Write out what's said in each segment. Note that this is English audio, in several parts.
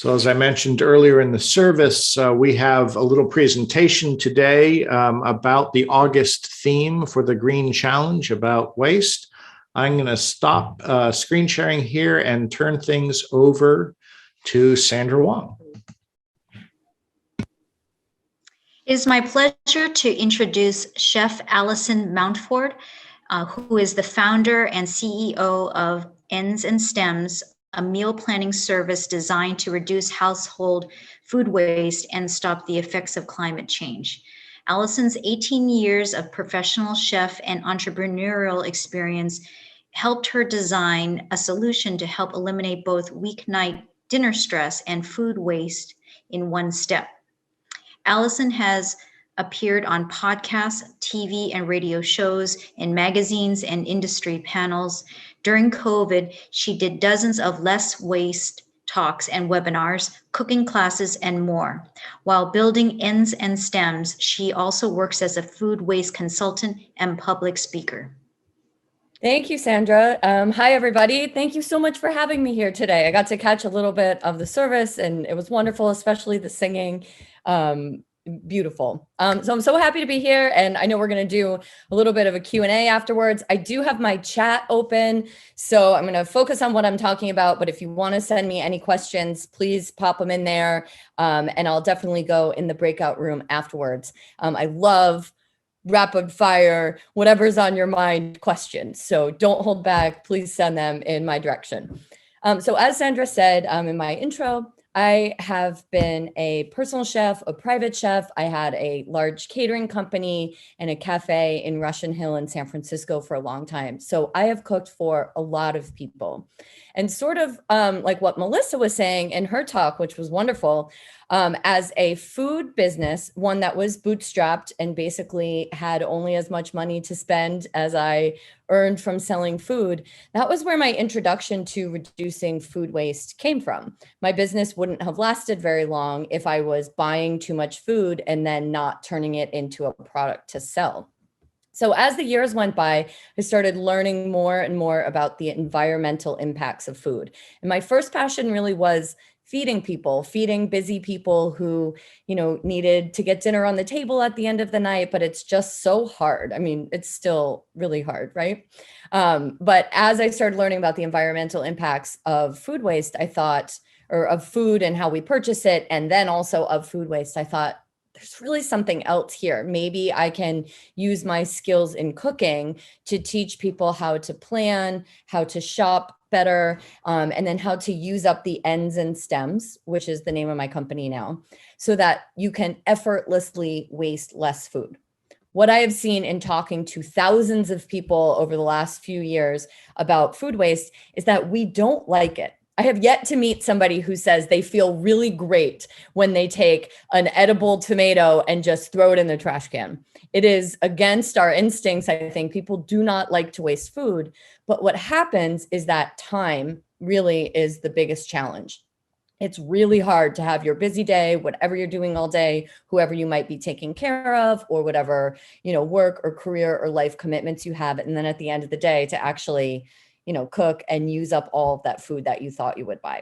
So as I mentioned earlier in the service, we have a little presentation today about the August theme for the Green Challenge about waste. I'm going to stop screen sharing here and turn things over to Sandra Wong. It is my pleasure to introduce Chef Alison Mountford, who is the founder and CEO of Ends and Stems, a meal planning service designed to reduce household food waste and stop the effects of climate change. Alison's 18 years of professional chef and entrepreneurial experience helped her design a solution to help eliminate both weeknight dinner stress and food waste in one step. Alison has appeared on podcasts, TV and radio shows, in magazines and industry panels. During COVID, she did dozens of less waste talks and webinars, cooking classes, and more. While building Ends and Stems, she also works as a food waste consultant and public speaker. Thank you, Sandra. Hi, everybody. Thank you so much for having me here today. I got to catch a little bit of the service and it was wonderful, especially the singing. Beautiful. So I'm so happy to be here, and I know we're going to do a little bit of a Q&A afterwards. I do have my chat open, so I'm going to focus on what I'm talking about, but if you want to send me any questions, please pop them in there, and I'll definitely go in the breakout room afterwards. I love rapid fire, whatever's on your mind questions, so don't hold back. Please send them in my direction. So as Sandra said in my intro, I have been a personal chef, a private chef. I had a large catering company and a cafe in Russian Hill in San Francisco for a long time. So I have cooked for a lot of people. And sort of like what Melissa was saying in her talk, which was wonderful, as a food business, one that was bootstrapped and basically had only as much money to spend as I earned from selling food, that was where my introduction to reducing food waste came from. My business wouldn't have lasted very long if I was buying too much food and then not turning it into a product to sell. So as the years went by, I started learning more and more about the environmental impacts of food. And my first passion really was feeding people, feeding busy people who, needed to get dinner on the table at the end of the night, but it's just so hard. I mean, it's still really hard, right? But as I started learning about the environmental impacts of food waste, I thought, or of food and how we purchase it, and then also of food waste, I thought, there's really something else here. Maybe I can use my skills in cooking to teach people how to plan, how to shop better, and then how to use up the ends and stems, which is the name of my company now, so that you can effortlessly waste less food. What I have seen in talking to thousands of people over the last few years about food waste is that we don't like it. I have yet to meet somebody who says they feel really great when they take an edible tomato and just throw it in the trash can. It is against our instincts. I think people do not like to waste food. But what happens is that time really is the biggest challenge. It's really hard to have your busy day, whatever you're doing all day, whoever you might be taking care of, or whatever, work or career or life commitments you have. And then at the end of the day, to actually cook and use up all of that food that you thought you would buy.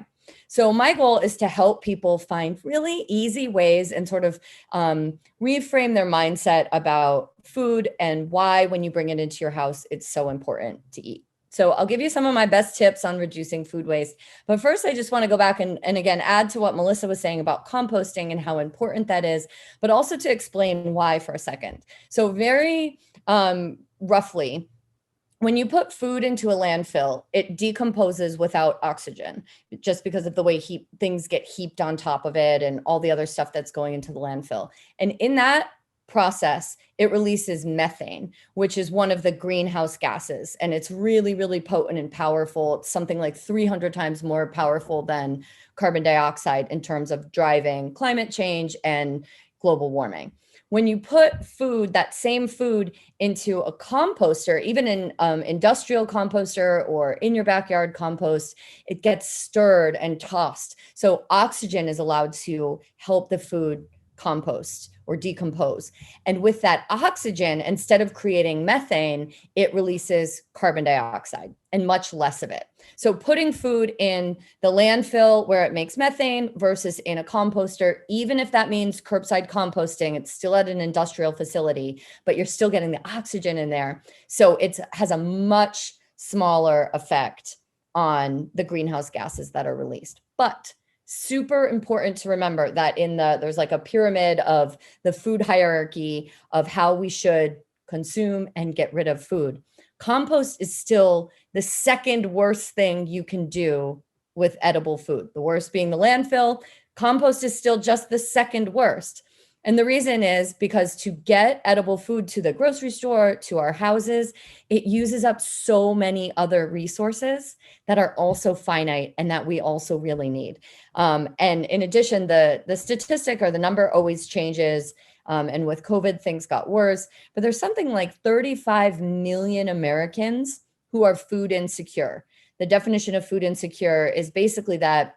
So my goal is to help people find really easy ways and sort of reframe their mindset about food and why, when you bring it into your house, it's so important to eat. So I'll give you some of my best tips on reducing food waste. But first, I just want to go back and again, add to what Melissa was saying about composting and how important that is, but also to explain why for a second. So very roughly, when you put food into a landfill, it decomposes without oxygen, just because of the way things get heaped on top of it and all the other stuff that's going into the landfill. And in that process, it releases methane, which is one of the greenhouse gases. And it's really, really potent and powerful. It's something like 300 times more powerful than carbon dioxide in terms of driving climate change and global warming. When you put food, that same food, into a composter, even in industrial composter or in your backyard compost, it gets stirred and tossed. So oxygen is allowed to help the food compost or decompose. And with that oxygen, instead of creating methane, it releases carbon dioxide and much less of it. So putting food in the landfill where it makes methane versus in a composter, even if that means curbside composting, it's still at an industrial facility, but you're still getting the oxygen in there. So it has a much smaller effect on the greenhouse gases that are released. But super important to remember that there's like a pyramid of the food hierarchy of how we should consume and get rid of food. Compost is still the second worst thing you can do with edible food. The worst being the landfill. Compost is still just the second worst. And the reason is because to get edible food to the grocery store, to our houses, it uses up so many other resources that are also finite and that we also really need. And in addition, the statistic or the number always changes. And with COVID, things got worse. But there's something like 35 million Americans who are food insecure. The definition of food insecure is basically that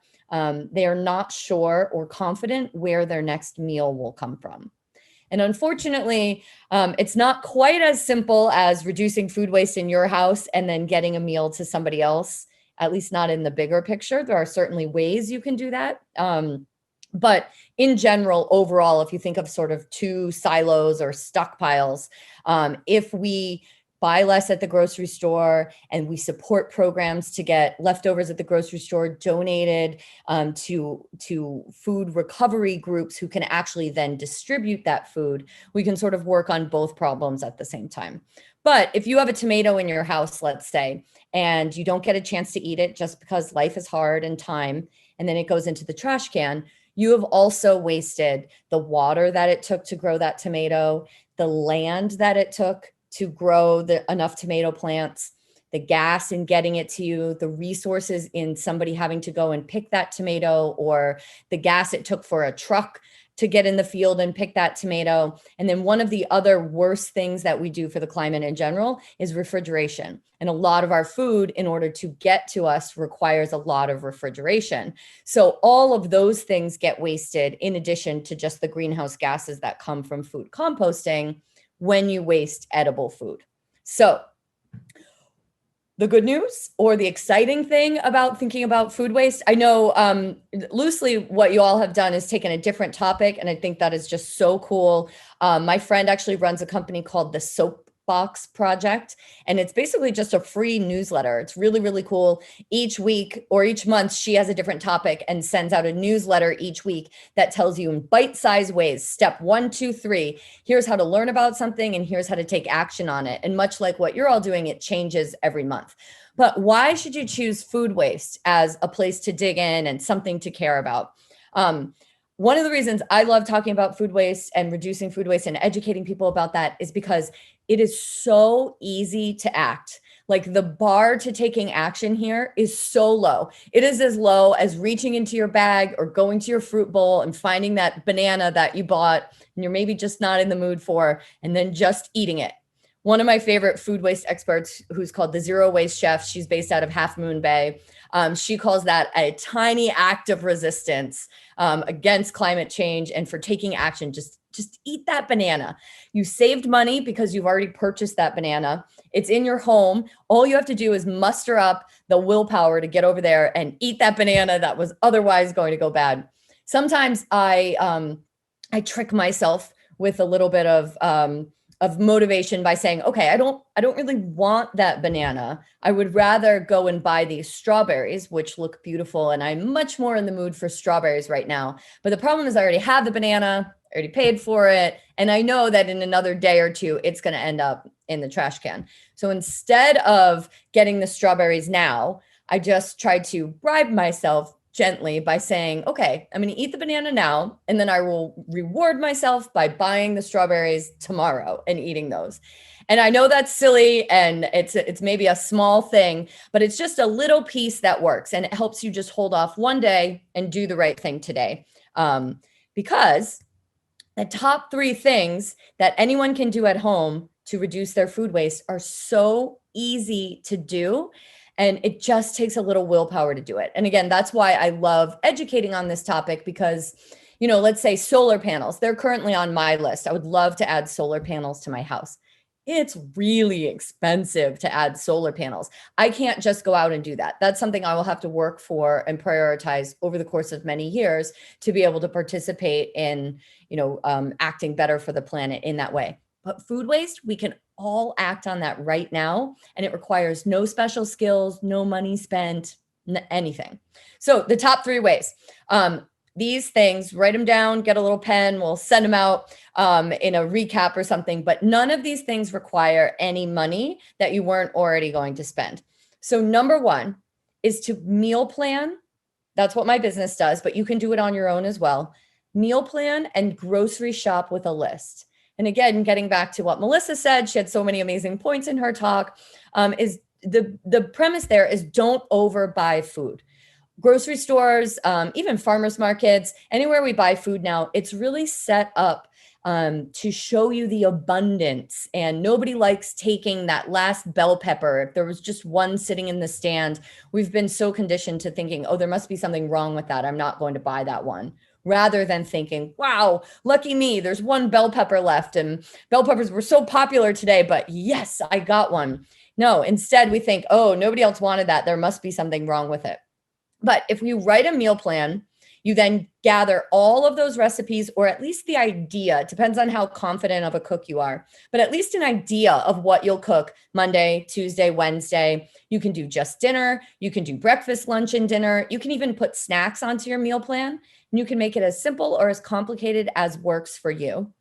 they are not sure or confident where their next meal will come from. And unfortunately, it's not quite as simple as reducing food waste in your house and then getting a meal to somebody else, at least not in the bigger picture. There are certainly ways you can do that. But in general, overall, if you think of sort of two silos or stockpiles, if we buy less at the grocery store and we support programs to get leftovers at the grocery store donated to food recovery groups who can actually then distribute that food, we can sort of work on both problems at the same time. But if you have a tomato in your house, let's say, and you don't get a chance to eat it just because life is hard and time, and then it goes into the trash can, you have also wasted the water that it took to grow that tomato, the land that it took to grow enough tomato plants, the gas in getting it to you, the resources in somebody having to go and pick that tomato, or the gas it took for a truck to get in the field and pick that tomato. And then one of the other worst things that we do for the climate in general is refrigeration. And a lot of our food, in order to get to us, requires a lot of refrigeration. So all of those things get wasted in addition to just the greenhouse gases that come from food composting when you waste edible food. So the good news or the exciting thing about thinking about food waste, I know loosely what you all have done is taken a different topic, and I think that is just so cool. My friend actually runs a company called the Soapbox Project, and it's basically just a free newsletter. It's really, really cool. Each week or each month, she has a different topic and sends out a newsletter each week that tells you in bite-sized ways, step 1, 2, 3, here's how to learn about something and here's how to take action on it. And much like what you're all doing, it changes every month. But why should you choose food waste as a place to dig in and something to care about? One of the reasons I love talking about food waste and reducing food waste and educating people about that is because it is so easy to act. Like the bar to taking action here is so low. It is as low as reaching into your bag or going to your fruit bowl and finding that banana that you bought and you're maybe just not in the mood for, and then just eating it. One of my favorite food waste experts, who's called the Zero Waste Chef, she's based out of Half Moon Bay. She calls that a tiny act of resistance against climate change and for taking action. Just eat that banana. You saved money because you've already purchased that banana. It's in your home. All you have to do is muster up the willpower to get over there and eat that banana that was otherwise going to go bad. Sometimes I trick myself with a little bit of motivation by saying, okay, I don't really want that banana. I would rather go and buy these strawberries, which look beautiful. And I'm much more in the mood for strawberries right now. But the problem is I already have the banana, I already paid for it. And I know that in another day or two, it's going to end up in the trash can. So instead of getting the strawberries now, I just tried to bribe myself gently by saying, okay, I'm going to eat the banana now, and then I will reward myself by buying the strawberries tomorrow and eating those. And I know that's silly and it's maybe a small thing, but it's just a little piece that works, and it helps you just hold off one day and do the right thing today. Because the top 3 things that anyone can do at home to reduce their food waste are so easy to do. And it just takes a little willpower to do it. And again, that's why I love educating on this topic, because, let's say solar panels. They're currently on my list. I would love to add solar panels to my house. It's really expensive to add solar panels. I can't just go out and do that. That's something I will have to work for and prioritize over the course of many years to be able to participate in, acting better for the planet in that way. But food waste, we can all act on that right now. And it requires no special skills, no money spent, anything. So the top 3 ways. These things, write them down, get a little pen, we'll send them out in a recap or something, but none of these things require any money that you weren't already going to spend. So number 1 is to meal plan. That's what my business does, but you can do it on your own as well. Meal plan and grocery shop with a list. And again, getting back to what Melissa said, she had so many amazing points in her talk, is the premise there is don't overbuy food. Grocery stores, even farmers markets, anywhere we buy food now, it's really set up to show you the abundance. And nobody likes taking that last bell pepper. If there was just one sitting in the stand, we've been so conditioned to thinking, oh, there must be something wrong with that. I'm not going to buy that one. Rather than thinking, wow, lucky me, there's one bell pepper left. And bell peppers were so popular today, but yes, I got one. No, instead we think, oh, nobody else wanted that. There must be something wrong with it. But if you write a meal plan, you then gather all of those recipes, or at least the idea, it depends on how confident of a cook you are, but at least an idea of what you'll cook Monday, Tuesday, Wednesday. You can do just dinner. You can do breakfast, lunch, and dinner. You can even put snacks onto your meal plan, and you can make it as simple or as complicated as works for you.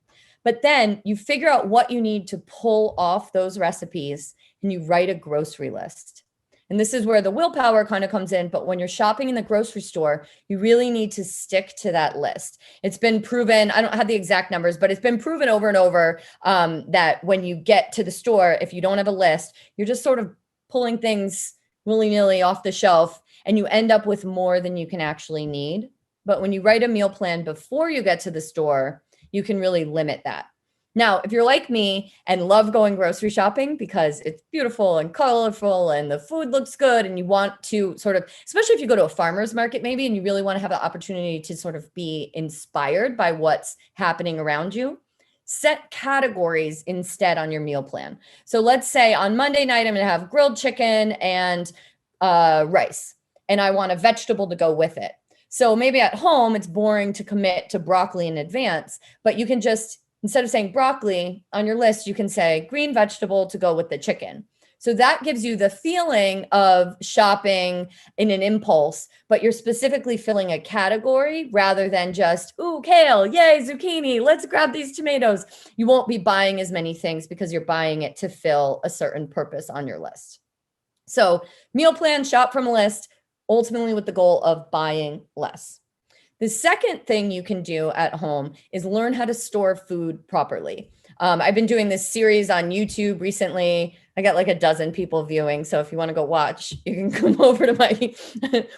But then you figure out what you need to pull off those recipes, and you write a grocery list. And this is where the willpower kind of comes in. But when you're shopping in the grocery store, you really need to stick to that list. It's been proven, I don't have the exact numbers, but it's been proven over and over that when you get to the store, if you don't have a list, you're just sort of pulling things willy-nilly off the shelf, and you end up with more than you can actually need. But when you write a meal plan before you get to the store, you can really limit that. Now, if you're like me and love going grocery shopping because it's beautiful and colorful and the food looks good, and you want to sort of, especially if you go to a farmer's market maybe, and you really want to have the opportunity to sort of be inspired by what's happening around you, set categories instead on your meal plan. So let's say on Monday night, I'm going to have grilled chicken and rice, and I want a vegetable to go with it. So maybe at home, it's boring to commit to broccoli in advance, but you can just, instead of saying broccoli on your list, you can say green vegetable to go with the chicken. So that gives you the feeling of shopping in an impulse, but you're specifically filling a category rather than just, ooh, kale, yay, zucchini, let's grab these tomatoes. You won't be buying as many things because you're buying it to fill a certain purpose on your list. So meal plan, shop from a list, ultimately with the goal of buying less. The second thing you can do at home is learn how to store food properly. I've been doing this series on YouTube recently. I got like a dozen people viewing. So if you want to go watch, you can come over to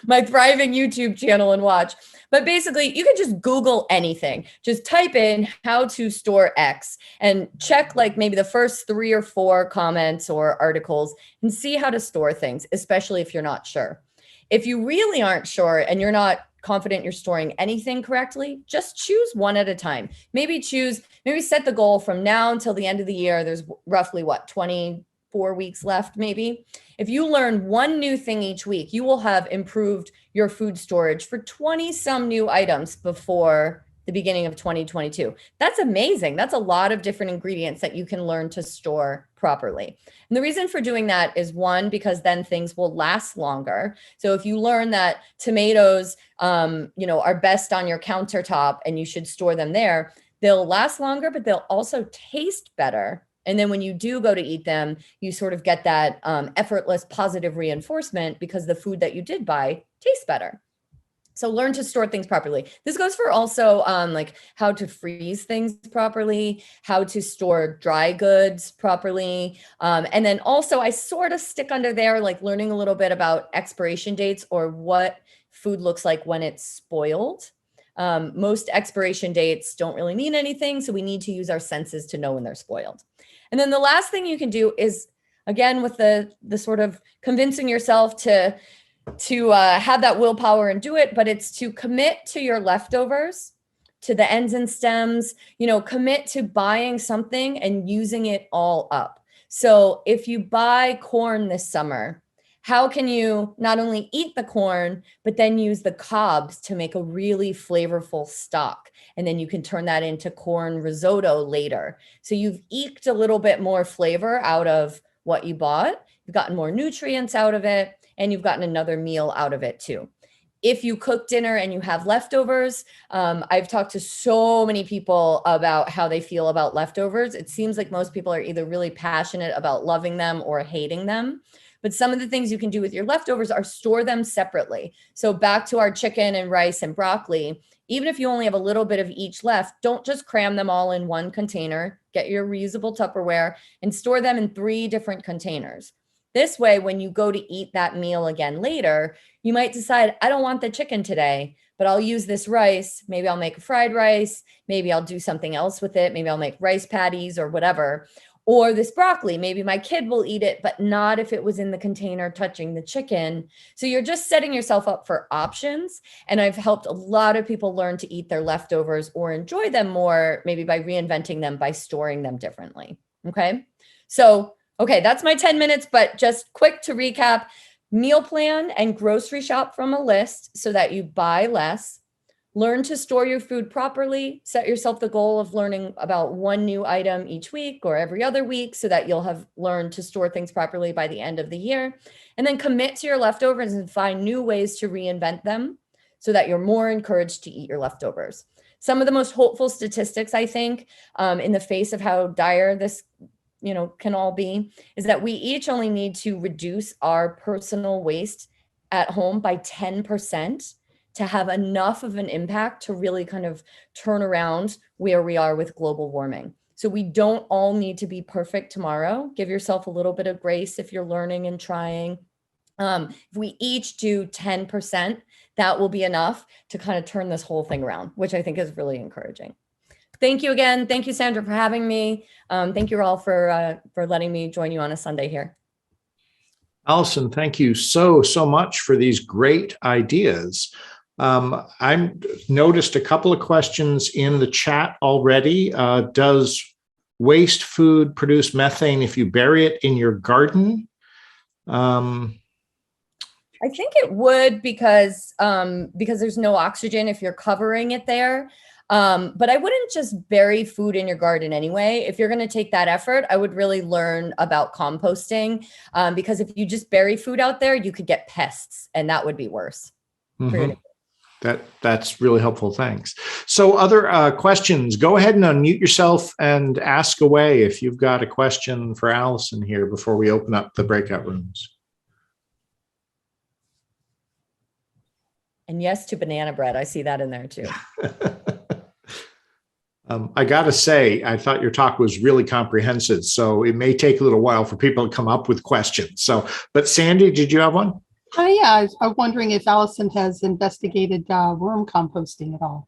my thriving YouTube channel and watch. But basically, you can just Google anything. Just type in how to store X and check like maybe the first 3 or 4 comments or articles and see how to store things, especially if you're not sure. If you really aren't sure and you're not confident you're storing anything correctly, just choose one at a time. Maybe set the goal from now until the end of the year. There's roughly 24 weeks left, maybe. If you learn one new thing each week, you will have improved your food storage for 20 some new items before the beginning of 2022. That's amazing. That's a lot of different ingredients that you can learn to store properly. And the reason for doing that is, one, because then things will last longer. So if you learn that tomatoes, are best on your countertop and you should store them there, they'll last longer, but they'll also taste better. And then when you do go to eat them, you sort of get that effortless positive reinforcement because the food that you did buy tastes better. So learn to store things properly. This goes for also like how to freeze things properly, how to store dry goods properly. And then also I sort of stick under there, like learning a little bit about expiration dates or what food looks like when it's spoiled. Most expiration dates don't really mean anything. So we need to use our senses to know when they're spoiled. And then the last thing you can do is, again, with the sort of convincing yourself to have that willpower and do it, but it's to commit to your leftovers to the ends and stems, commit to buying something and using it all up. So if you buy corn this summer, how can you not only eat the corn, but then use the cobs to make a really flavorful stock? And then you can turn that into corn risotto later. So you've eked a little bit more flavor out of what you bought. You've gotten more nutrients out of it, and you've gotten another meal out of it too. If you cook dinner and you have leftovers, I've talked to so many people about how they feel about leftovers. It seems like most people are either really passionate about loving them or hating them. But some of the things you can do with your leftovers are store them separately. So back to our chicken and rice and broccoli, even if you only have a little bit of each left, don't just cram them all in one container. Get your reusable Tupperware and store them in 3 different containers. This way, when you go to eat that meal again later, you might decide, I don't want the chicken today, but I'll use this rice. Maybe I'll make a fried rice. Maybe I'll do something else with it. Maybe I'll make rice patties or whatever. Or this broccoli, maybe my kid will eat it, but not if it was in the container touching the chicken. So you're just setting yourself up for options. And I've helped a lot of people learn to eat their leftovers or enjoy them more, maybe by reinventing them, by storing them differently. Okay. So, that's my 10 minutes, but just quick to recap: meal plan and grocery shop from a list so that you buy less. Learn to store your food properly. Set yourself the goal of learning about 1 new item each week or every other week so that you'll have learned to store things properly by the end of the year. And then commit to your leftovers and find new ways to reinvent them so that you're more encouraged to eat your leftovers. Some of the most hopeful statistics, I think, in the face of how dire this can all be, is that we each only need to reduce our personal waste at home by 10% to have enough of an impact to really kind of turn around where we are with global warming. So we don't all need to be perfect tomorrow. Give yourself a little bit of grace if you're learning and trying. If we each do 10%, that will be enough to kind of turn this whole thing around, which I think is really encouraging. Thank you again. Thank you, Sandra, for having me. Thank you all for letting me join you on a Sunday here. Alison, thank you so much for these great ideas. I noticed a couple of questions in the chat already. Does waste food produce methane if you bury it in your garden? I think it would because there's no oxygen if you're covering it there. But I wouldn't just bury food in your garden anyway. If you're going to take that effort, I would really learn about composting, because if you just bury food out there, you could get pests, and that would be worse. Mm-hmm. That's really helpful. Thanks. So other questions, go ahead and unmute yourself and ask away if you've got a question for Alison here before we open up the breakout rooms. And yes to banana bread. I see that in there too. I got to say, I thought your talk was really comprehensive, so it may take a little while for people to come up with questions. So, but Sandy, did you have one? Yeah, I'm wondering if Alison has investigated worm composting at all.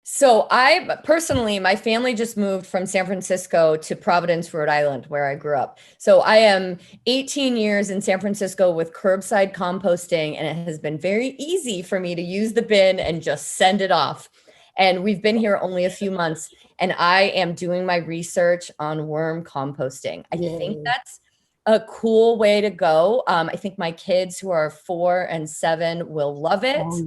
So I personally, my family just moved from San Francisco to Providence, Rhode Island, where I grew up. So I am 18 years in San Francisco with curbside composting, and it has been very easy for me to use the bin and just send it off. And we've been here only a few months, and I am doing my research on worm composting. I think that's a cool way to go. I think my kids who are 4 and 7 will love it. Oh,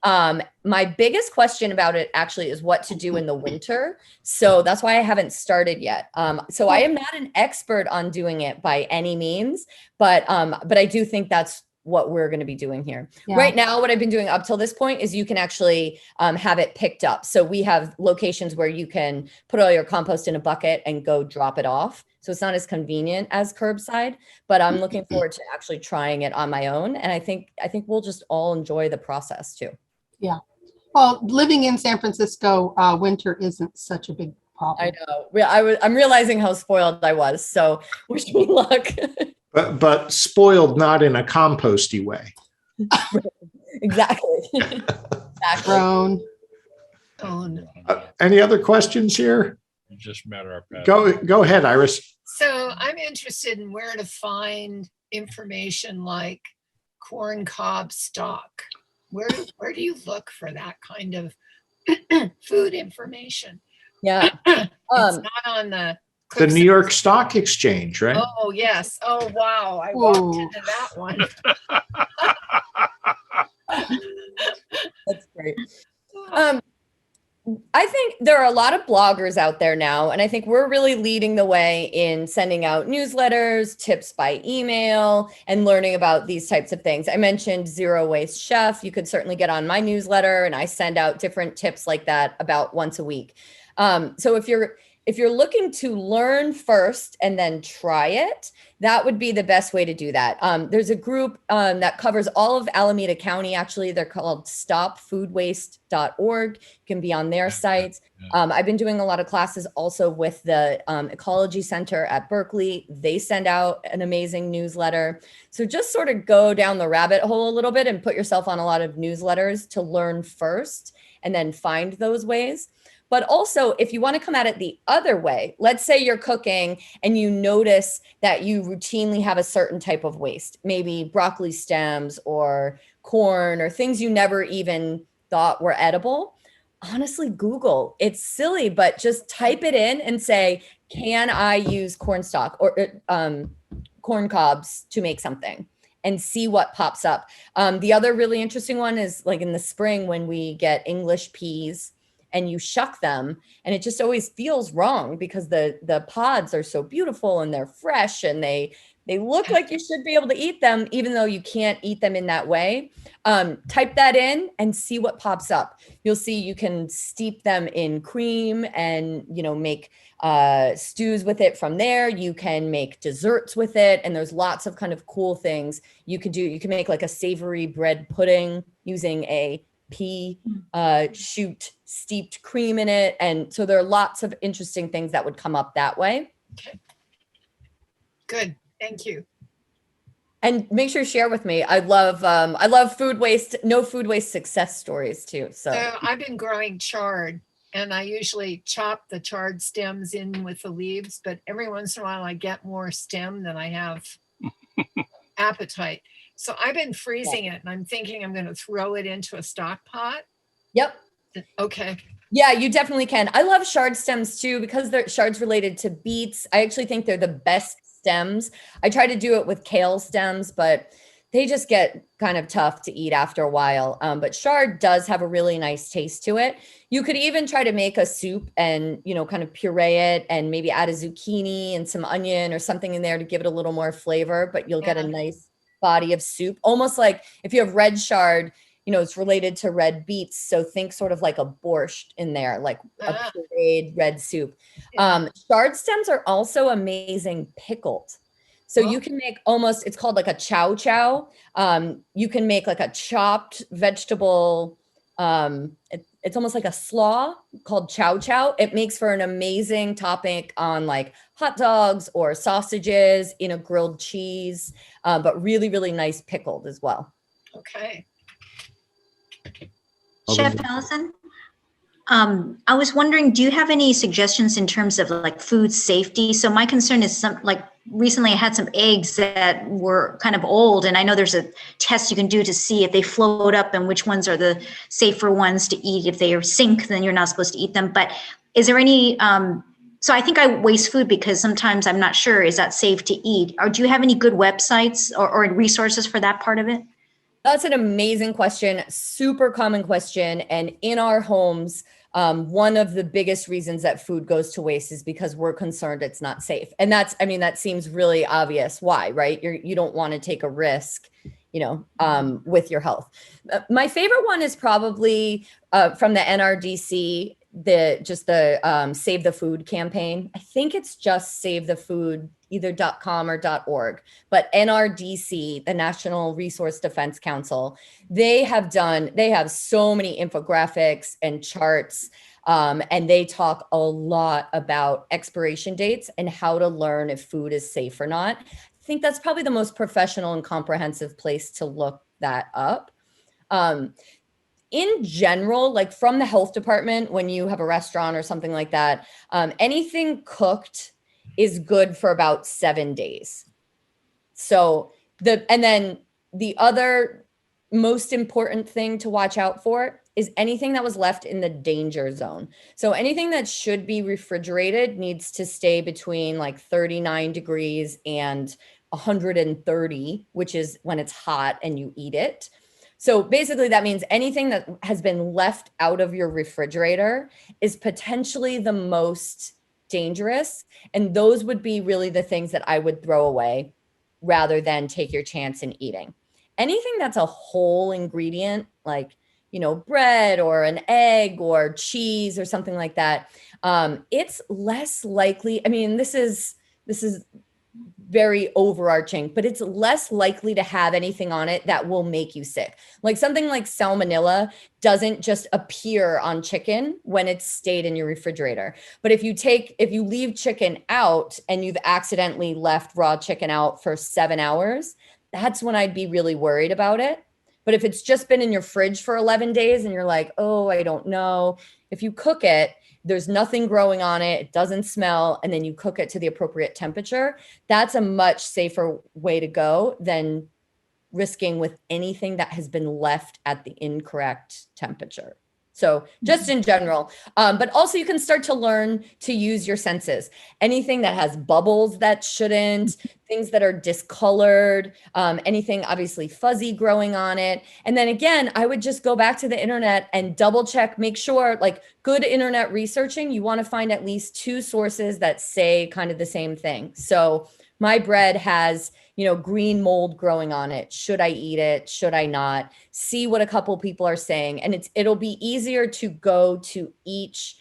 yeah. My biggest question about it actually is what to do in the winter. So that's why I haven't started yet. So I am not an expert on doing it by any means, but I do think that's what we're going to be doing here. Yeah. Right now, what I've been doing up till this point is you can actually have it picked up. So we have locations where you can put all your compost in a bucket and go drop it off. So it's not as convenient as curbside, but I'm looking forward to actually trying it on my own. And I think we'll just all enjoy the process too. Yeah. Well, living in San Francisco, winter isn't such a big problem. I know. I'm realizing how spoiled I was. So wish me luck. But spoiled not in a composty way. Exactly. Grown. Any other questions here? You just met our pet. Go ahead, Iris. So I'm interested in where to find information like corn cob stock. Where do you look for that kind of food information. Yeah. It's not on the The cooks. New York Stock Exchange, right? Oh, yes. Oh, wow. I walked Ooh. into that one. That's great. I think there are a lot of bloggers out there now, and I think we're really leading the way in sending out newsletters, tips by email, and learning about these types of things. I mentioned Zero Waste Chef. You could certainly get on my newsletter, and I send out different tips like that about once a week. So if you're looking to learn first and then try it, that would be the best way to do that. There's a group that covers all of Alameda County. Actually, they're called stopfoodwaste.org. You can be on their sites. I've been doing a lot of classes also with the Ecology Center at Berkeley. They send out an amazing newsletter. So just sort of go down the rabbit hole a little bit and put yourself on a lot of newsletters to learn first and then find those ways. But also, if you want to come at it the other way, let's say you're cooking and you notice that you routinely have a certain type of waste, maybe broccoli stems or corn or things you never even thought were edible. Honestly, Google. It's silly, but just type it in and say, can I use corn stalk or corn cobs to make something? And see what pops up. The other really interesting one is like in the spring when we get English peas and you shuck them, and it just always feels wrong because the pods are so beautiful and they're fresh and they look like you should be able to eat them, even though you can't eat them in that way. Type that in and see what pops up. You'll see you can steep them in cream and, you know, make stews with it from there. You can make desserts with it. And there's lots of kind of cool things you could do. You can make like a savory bread pudding using a pea shoot steeped cream in it. And so there are lots of interesting things that would come up that way. Okay. Good. Thank you. And make sure you share with me. I love food waste, no food waste success stories too. So I've been growing chard, and I usually chop the chard stems in with the leaves, but every once in a while I get more stem than I have appetite. So I've been freezing it, and I'm thinking I'm going to throw it into a stock pot. Yep. Okay. Yeah, you definitely can. I love chard stems too because they're chard's related to beets. I actually think they're the best stems. I try to do it with kale stems, but they just get kind of tough to eat after a while. But chard does have a really nice taste to it. You could even try to make a soup and, you know, kind of puree it and maybe add a zucchini and some onion or something in there to give it a little more flavor, but you'll get a nice body of soup. Almost like if you have red chard, you know, it's related to red beets. So think sort of like a borscht in there, like a pureed red soup. Chard stems are also amazing pickled. So you can make almost, it's called like a chow chow. You can make like a chopped vegetable. It's almost like a slaw called chow chow. It makes for an amazing topping on like hot dogs or sausages in a grilled cheese, but really, really nice pickled as well. Okay. Chef Allison, I was wondering, do you have any suggestions in terms of like food safety? So my concern is recently I had some eggs that were kind of old, and I know there's a test you can do to see if they float up and which ones are the safer ones to eat. If they are sink, then you're not supposed to eat them. But is there any, so I think I waste food because sometimes I'm not sure, is that safe to eat? Or do you have any good websites or resources for that part of it? That's an amazing question, super common question. And in our homes, one of the biggest reasons that food goes to waste is because we're concerned it's not safe. And that's, I mean, that seems really obvious why, right? You don't want to take a risk, you know, with your health. My favorite one is probably from the NRDC, the Save the Food campaign. I think it's just Save the Food, either .com or .org, but NRDC, the National Resource Defense Council, they have so many infographics and charts, and they talk a lot about expiration dates and how to learn if food is safe or not. I think that's probably the most professional and comprehensive place to look that up. In general, like from the health department, when you have a restaurant or something like that, anything cooked is good for about 7 days. So and then the other most important thing to watch out for is anything that was left in the danger zone. So anything that should be refrigerated needs to stay between like 39 degrees and 130, which is when it's hot and you eat it. So basically that means anything that has been left out of your refrigerator is potentially the most dangerous. And those would be really the things that I would throw away rather than take your chance in eating. Anything that's a whole ingredient, like, you know, bread or an egg or cheese or something like that, it's less likely. I mean, this is very overarching, but it's less likely to have anything on it that will make you sick. Like something like salmonella doesn't just appear on chicken when it's stayed in your refrigerator. But if you leave chicken out and you've accidentally left raw chicken out for 7 hours, that's when I'd be really worried about it. But if it's just been in your fridge for 11 days and you're like, oh, I don't know, if you cook it, there's nothing growing on it, it doesn't smell, and then you cook it to the appropriate temperature, that's a much safer way to go than risking with anything that has been left at the incorrect temperature. So just in general, but also you can start to learn to use your senses. Anything that has bubbles that shouldn't, things that are discolored, anything obviously fuzzy growing on it. And then again, I would just go back to the internet and double check, make sure, like good internet researching, you want to find at least 2 sources that say kind of the same thing. So my bread has, you know, green mold growing on it. Should I eat it? Should I not? See what a couple people are saying. And it'll be easier to go to each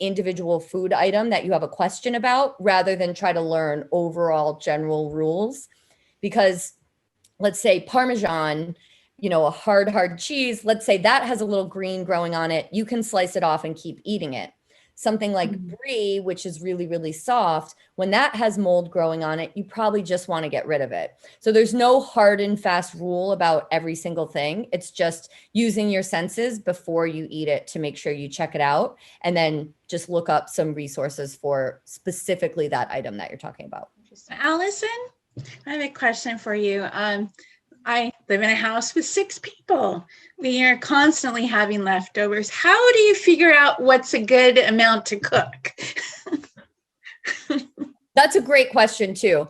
individual food item that you have a question about rather than try to learn overall general rules. Because let's say Parmesan, you know, a hard cheese, let's say that has a little green growing on it. You can slice it off and keep eating it. Something like brie, which is really, really soft, when that has mold growing on it, you probably just want to get rid of it. So there's no hard and fast rule about every single thing. It's just using your senses before you eat it to make sure you check it out and then just look up some resources for specifically that item that you're talking about. Allison, I have a question for you. I live in a house with 6 people. We are constantly having leftovers. How do you figure out what's a good amount to cook? That's a great question too.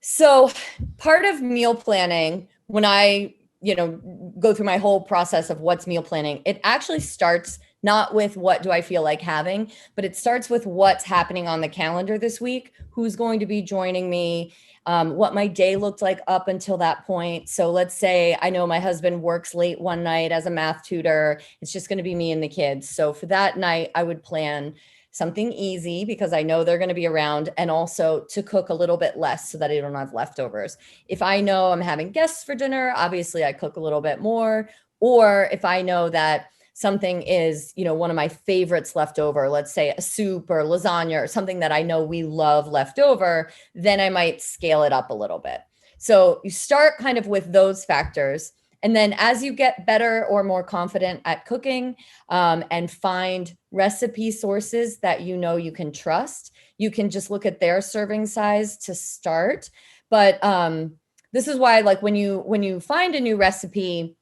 So part of meal planning, when I, you know, go through my whole process of what's meal planning, it actually starts not with what do I feel like having, but it starts with what's happening on the calendar this week, who's going to be joining me, what my day looked like up until that point. So let's say I know my husband works late one night as a math tutor. It's just going to be me and the kids. So for that night, I would plan something easy because I know they're going to be around, and also to cook a little bit less so that I don't have leftovers. If I know I'm having guests for dinner, obviously I cook a little bit more. Or if I know that something is, you know, one of my favorites left over, let's say a soup or lasagna or something that I know we love left over, then I might scale it up a little bit. So you start kind of with those factors. And then as you get better or more confident at cooking, and find recipe sources that you know you can trust, you can just look at their serving size to start. But this is why, like when you find a new recipe,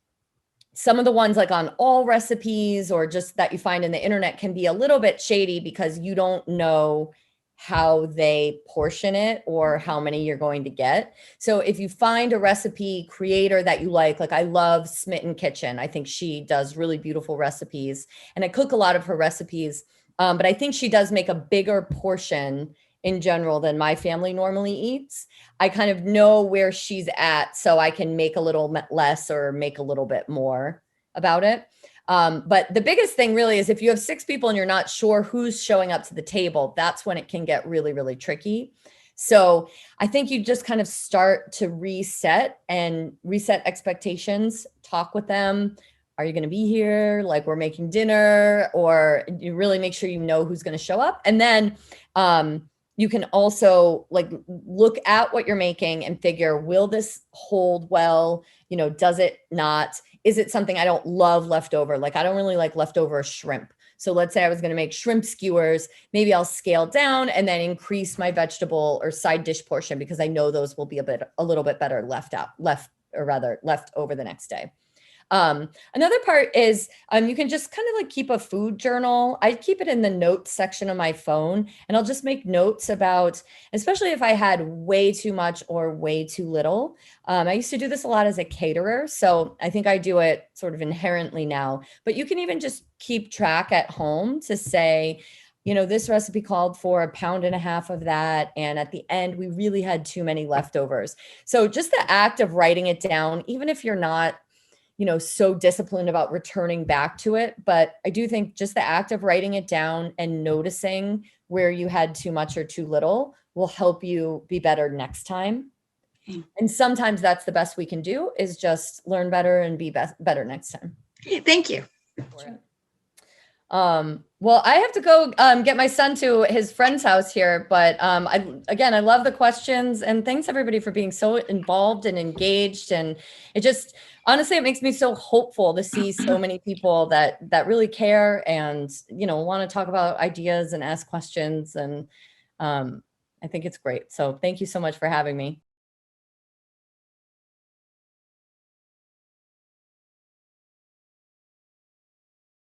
some of the ones like on all recipes or just that you find in the internet can be a little bit shady because you don't know how they portion it or how many you're going to get. So if you find a recipe creator that you like I love Smitten Kitchen. I think she does really beautiful recipes and I cook a lot of her recipes. But I think she does make a bigger portion in general than my family normally eats. I kind of know where she's at, so I can make a little less or make a little bit more about it. But the biggest thing really is if you have 6 people and you're not sure who's showing up to the table, that's when it can get really, really tricky. So I think you just kind of start to reset expectations, talk with them. Are you going to be here? Like we're making dinner, or you really make sure you know who's going to show up. And then, you can also like look at what you're making and figure, will this hold well? You know, does it not? Is it something I don't love leftover? Like I don't really like leftover shrimp. So let's say I was going to make shrimp skewers. Maybe I'll scale down and then increase my vegetable or side dish portion because I know those will be a little bit better left over the next day. Another part is you can just kind of like keep a food journal. I keep it in the notes section of my phone, and I'll just make notes about, especially if I had way too much or way too little. I used to do this a lot as a caterer, so I think I do it sort of inherently now. But you can even just keep track at home to say, you know, this recipe called for 1.5 pounds of that. And at the end, we really had too many leftovers. So just the act of writing it down, even if you're not, you know, so disciplined about returning back to it. But I do think just the act of writing it down and noticing where you had too much or too little will help you be better next time. Okay. And sometimes that's the best we can do, is just learn better and be better next time. Okay, thank you. Well, I have to go get my son to his friend's house here, but I love the questions, and thanks everybody for being so involved and engaged. And it just, honestly, it makes me so hopeful to see so many people that really care and, you know, want to talk about ideas and ask questions. And I think it's great. So thank you so much for having me.